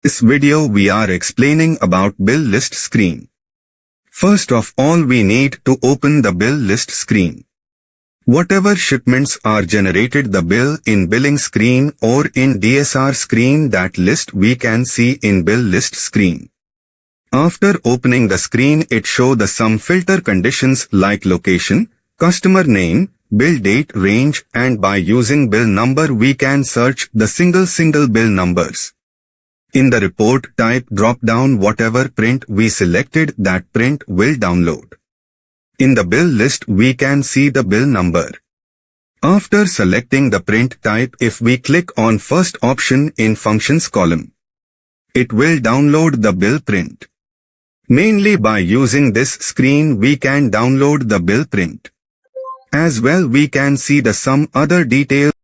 this video we are explaining about bill list screen. First of all we need to open the bill list screen. Whatever shipments are generated the bill in billing screen or in DSR screen, that list we can see in bill list screen. After opening the screen it show the some filter conditions like location, customer name, bill date range, and by using bill number we can search the single bill numbers. In the report type drop down whatever print we selected that print will download. In the bill list we can see the bill number. After selecting the print type if we click on first option in functions column, it will download the bill print. Mainly by using this screen we can download the bill print. As well we can see the some other details